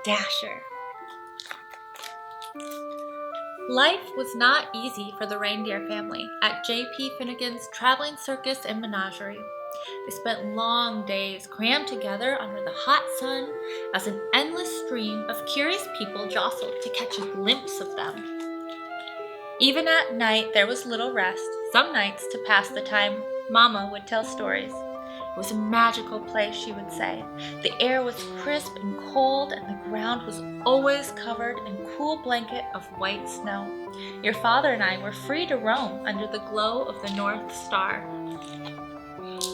Dasher. Life was not easy for the reindeer family at J.P. Finnegan's traveling circus and menagerie. They spent long days crammed together under the hot sun as an endless stream of curious people jostled to catch a glimpse of them. Even at night, there was little rest. Some nights, to pass the time, Mama would tell stories. It was a magical place, she would say. The air was crisp and cold, and the ground was always covered in a cool blanket of white snow. Your father and I were free to roam under the glow of the North Star.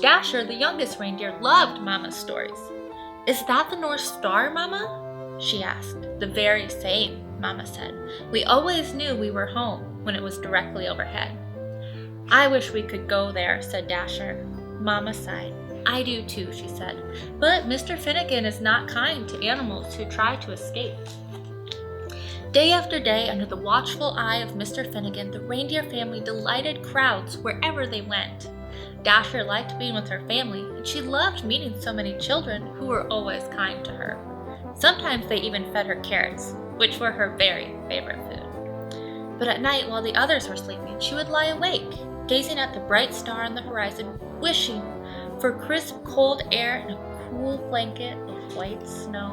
Dasher, the youngest reindeer, loved Mama's stories. "Is that the North Star, Mama?" she asked. "The very same," Mama said. "We always knew we were home when it was directly overhead." "I wish we could go there," said Dasher. Mama sighed. "I do too," she said. "But Mr. Finnegan is not kind to animals who try to escape." Day after day, under the watchful eye of Mr. Finnegan, the reindeer family delighted crowds wherever they went. Dasher liked being with her family, and she loved meeting so many children who were always kind to her. Sometimes they even fed her carrots, which were her very favorite food. But at night, while the others were sleeping, she would lie awake, gazing at the bright star on the horizon, wishing for crisp, cold air and a cool blanket of white snow.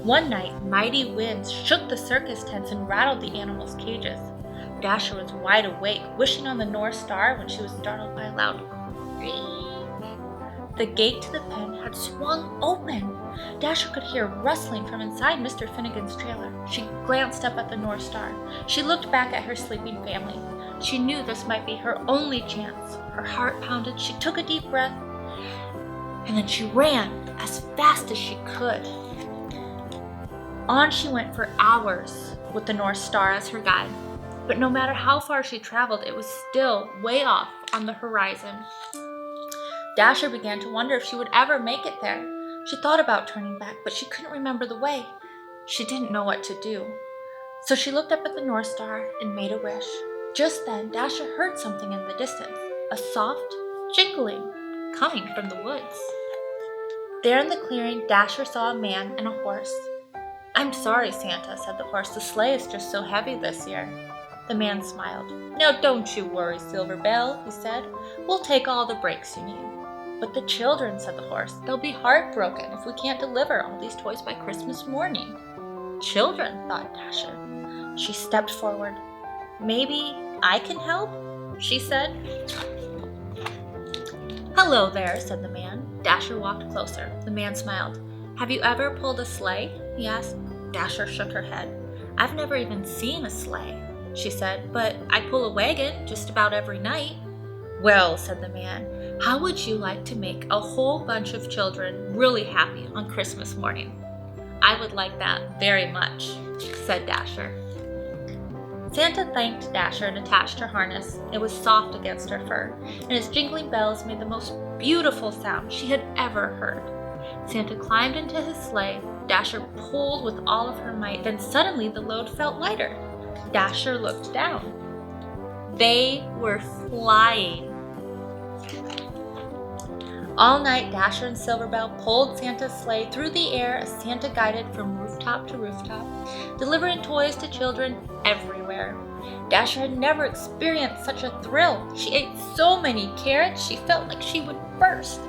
One night, mighty winds shook the circus tents and rattled the animals' cages. Dasher was wide awake, wishing on the North Star when she was startled by a loud creak. The gate to the pen had swung open. Dasher could hear rustling from inside Mr. Finnegan's trailer. She glanced up at the North Star. She looked back at her sleeping family. She knew this might be her only chance. Her heart pounded. She took a deep breath, and then she ran as fast as she could. On she went for hours with the North Star as her guide. But no matter how far she traveled, it was still way off on the horizon. Dasher began to wonder if she would ever make it there. She thought about turning back, but she couldn't remember the way. She didn't know what to do. So she looked up at the North Star and made a wish. Just then, Dasher heard something in the distance, a soft jingling coming from the woods. There in the clearing, Dasher saw a man and a horse. "I'm sorry, Santa," said the horse. "The sleigh is just so heavy this year." The man smiled. "Now don't you worry, Silver Bell," he said. "We'll take all the breaks you need." "But the children," said the horse. "They'll be heartbroken if we can't deliver all these toys by Christmas morning." "Children," thought Dasher. She stepped forward. "Maybe I can help?" she said. "Hello there," said the man. Dasher walked closer. The man smiled. "Have you ever pulled a sleigh?" he asked. Dasher shook her head. "I've never even seen a sleigh," she said, "but I pull a wagon just about every night." "Well," said the man, "how would you like to make a whole bunch of children really happy on Christmas morning?" "I would like that very much," said Dasher. Santa thanked Dasher and attached her harness. It was soft against her fur, and its jingling bells made the most beautiful sound she had ever heard. Santa climbed into his sleigh. Dasher pulled with all of her might. Then suddenly the load felt lighter. Dasher looked down. They were flying. All night, Dasher and Silverbell pulled Santa's sleigh through the air as Santa guided from rooftop to rooftop, delivering toys to children everywhere. Dasher had never experienced such a thrill. She ate so many carrots, she felt like she would burst.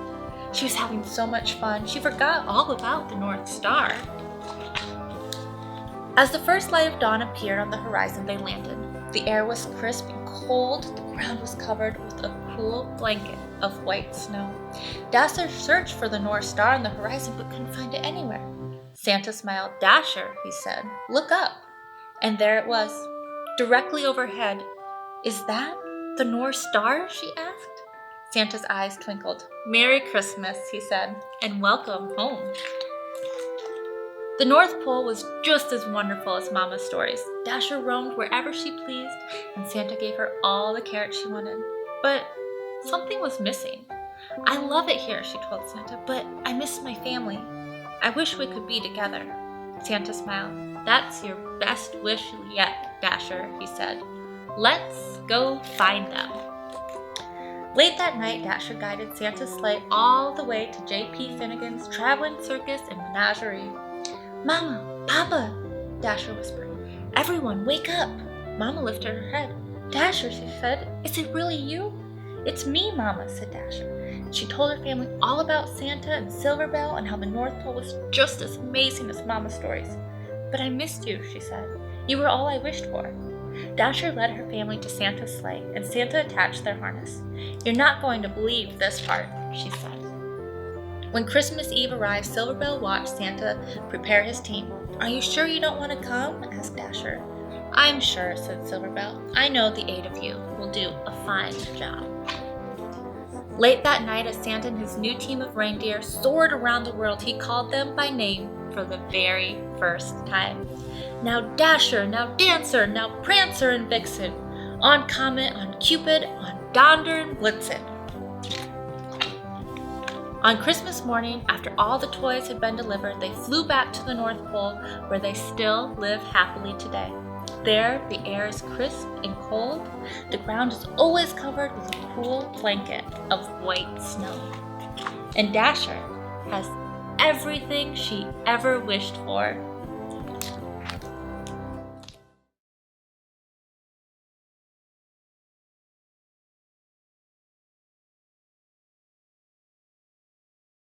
She was having so much fun, she forgot all about the North Star. As the first light of dawn appeared on the horizon, they landed. The air was crisp and cold. The ground was covered with a cool blanket of white snow. Dasher searched for the North Star on the horizon but couldn't find it anywhere. Santa smiled. "Dasher," he said, "look up." And there it was, directly overhead. "Is that the North Star?" she asked. Santa's eyes twinkled. "Merry Christmas," he said, "and welcome home." The North Pole was just as wonderful as Mama's stories. Dasher roamed wherever she pleased, and Santa gave her all the carrots she wanted. But something was missing. "I love it here," she told Santa, "but I miss my family. I wish we could be together." Santa smiled. "That's your best wish yet, Dasher," he said. "Let's go find them." Late that night, Dasher guided Santa's sleigh all the way to J.P. Finnegan's traveling circus and menagerie. Mama, Papa, Dasher whispered. Everyone, wake up! Mama lifted her head. Dasher, she said, is it really you? It's me, Mama, said Dasher. She told her family all about Santa and Silver Bell and how the North Pole was just as amazing as Mama's stories. But I missed you, she said. You were all I wished for. Dasher led her family to Santa's sleigh, and Santa attached their harness. You're not going to believe this part, she said. When Christmas Eve arrived, Silver Bell watched Santa prepare his team. Are you sure you don't want to come? Asked Dasher. I'm sure, said Silver Bell. I know the 8 of you will do a fine job. Late that night, as Santa and his new team of reindeer soared around the world, he called them by name for the very first time. Now Dasher, now Dancer, now Prancer and Vixen, on Comet, on Cupid, on Donder and Blitzen. On Christmas morning, after all the toys had been delivered, they flew back to the North Pole, where they still live happily today. There, the air is crisp and cold. The ground is always covered with a cool blanket of white snow. And Dasher has everything she ever wished for